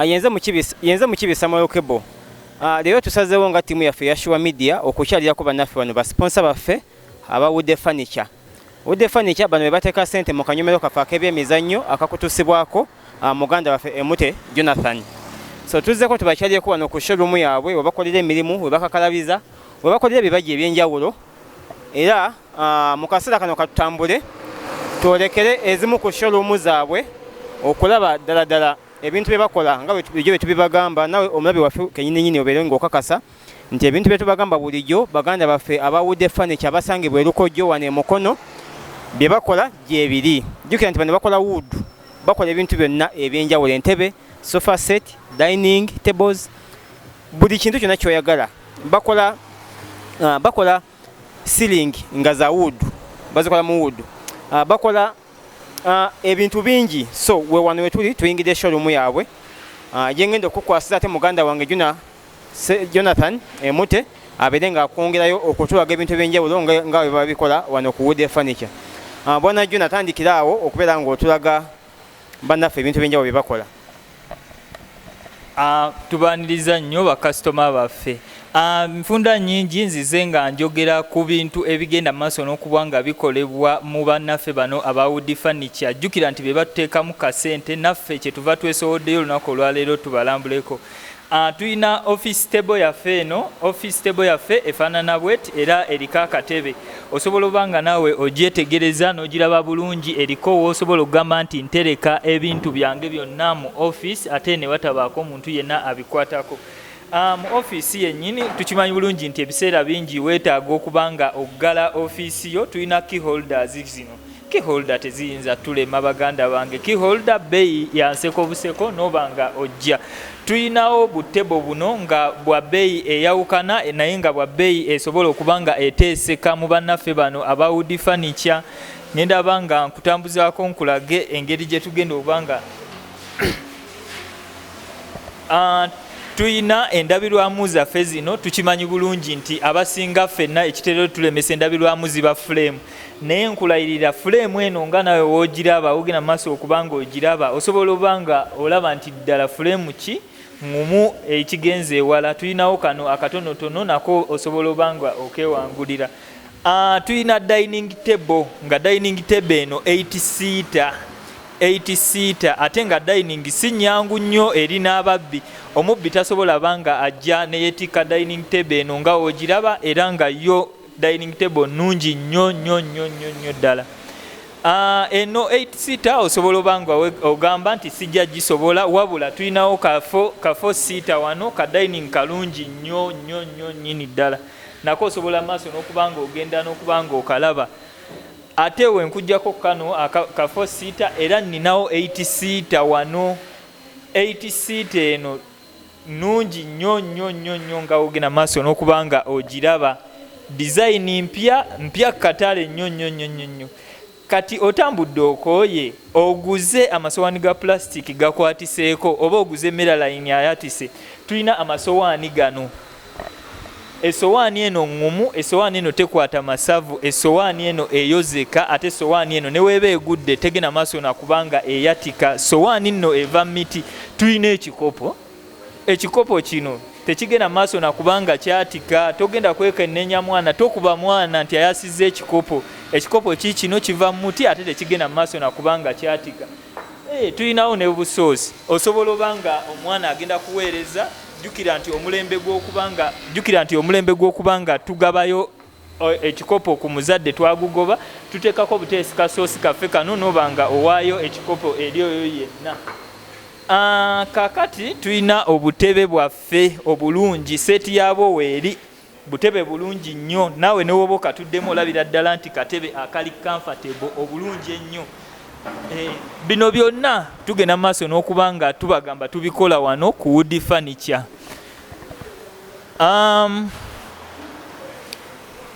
yenze mukibisa Molokebo. Leero tusazeewo nga ttiimu yaffe ya Sure Media okukyalirako bannaffe bano ba sponsor baffe aba Wood Furniture. Wood Furniture bano be bateeka ssente mu kanyomero kaffe ak'ebyemizannyo akakutusibwako muganda waffe Emute Jonathan. So tuzzeko tubakyalireko wano ku showroom yaabwe we bakolera emirimu we bakakalabiza we bakolera ebibajja eby'enjawulo era mu kaseera kano katutambule twolekere ezimu ku showroom zaabwe okulaba ddala ebintu bye bakola nga bulijjo bye tubibagamba nawe omulabi waffe kennyini obeere ng'okakasa nti ebintu bye tubagamba bulijjo baganda baffe aba Wood Furniture abasangibwa Erukojo wano e Mukono bye bakola gyebiri. Jjukira nti bano bakola wood, bakola ebintu byonna ebyenjawulo, entebe, sofa set, dining tables, buli kintu kyonna ky'oyagala. Bakola ceiling nga za wood, bazikola mu wood. Bakola ebintu bingi. So we wano we tuli tuyingidde showroom yaabwe. Jengenda okukwasiza ate muganda wange Jonathan Emute abeere nga akwongerayo okutulaga ebintu ebyenjawulo nga bwe babikola wano ku Wood Furniture. Bwana Jonathan tandikiraawo okubeera ng'otulaga bannaffe ebintu ebyenjawulo bye bakola. Tubaaniriza nnyo bakasitoma baffe. Nfunda nnyingi nzize nga njogera ku bintu ebigenda mu maaso n'okuba nga bikolebwa mu bannaffe bano aba Wood Furniture. Jjukira nti be batuteekamu kasente naffe kye tuva twesoboddeyo olunaku olwaleero tubalambuleko. Tuyina office table yaffe eno. Office table yaffe efaanana bwet era eriko akatebe. Osobola obanga naawe ogyetegereza n'ogiraba bulungi eriko w'osobola okugamba nti ntereka ebintu byange byonna mu office ate ne watabaako omuntu yenna abikwatako. Mu office yennyini tukimanyi bulungi nti ebiseera bingi weetaaga okuba nga oggala office yo. Tuyina key holders zino. Key holder teziyinza tulema baganda bange. Key holder bbeeyi ya nseko buseko n'oba nga ojja. Tuyinawo butebo buno nga bwa bbeeyi eyawukana naye nga bwa bbeeyi esobola okuba nga eteeseka mu bannaffe bano aba Wood Furniture. Nendaba nga nkutambuzaako nkulage engeri gye tugenda okuba nga tuyina endabirwamu zaffe zino. Tukimanyi bulungi nti abasinga ffenna ekitero tulemesa endabirwamu ziba frame, naye nkulayirira frame eno nga nawe woogiraba ogenda mu maaso okuba nga ogiraba osobola oba nga olaba nti ddala frame ki ngumu ekigenze ewala. Tuyinawo kano akatonotono nako osobola oba nga okewangulira. Tuyina dining table nga dining table eno 8 seater ate nga dining si nyangu nnyo eri n'ababbi. Omubbi tasobola banga ajja ne yeetikka dining table eno nga ogiraba era nga yo dining table nungi nnyo ddala. Eno 8 seater osobola obanga ogamba nti sijja gisobola wabula tuyinawo kafo seater wano ka dining kalungi nnyo nnyini ddala. Nako osobola maaso n'okubanga ogenda n'okubanga okalaba. Ate we nkujjako kano kafo seater era ninawo 8 seater wano. 8 seater eno nungi nnyo nga ogenda maaso n'okubanga ogiraba. Design mpya katale nnyo. Kati otambudde okooye oguze amasowaani ga plastic gakwatiseeko oba oguze Melaline ayatise. Tulina amasowaani gano. Esowaani eno ngumu, esowaani eno tekwata masavu, esowaani eno eyozeka ate esowaani eno ne weeba egudde tegenda maaso nakubanga eyatika. Sowaani nno eva miti. Tulina ekikopo kino tekigenda maaso nakubanga kyatika. Togenda kwekennenya mwana, tokuba mwana nti ayasizza ekikopo. Ekikopo kino kiva mu muti ate tekigenda maaso nakubanga kyatika. Tulinawo ne busoosi. Osobola obanga omwana agenda kuweereza. Jjukira nti omulembe gw'okubanga tugabayo ekikopo ku muzadde twagugoba tuteekako buteesi ka soosi kaffe kano n'obanga owaayo ekikopo eri oyo yenna. Kakati tulina obutebe bwaffe obulungi, seeti yaabwo weeri. Butebe bulungi nnyo, naawe ne woba okatuddemu olabira ddala nti katebe akali comfortable obulungi ennyo. Bino byonna tugenda maaso n'okuba nga tubagamba tubikola wano ku Wood Furniture.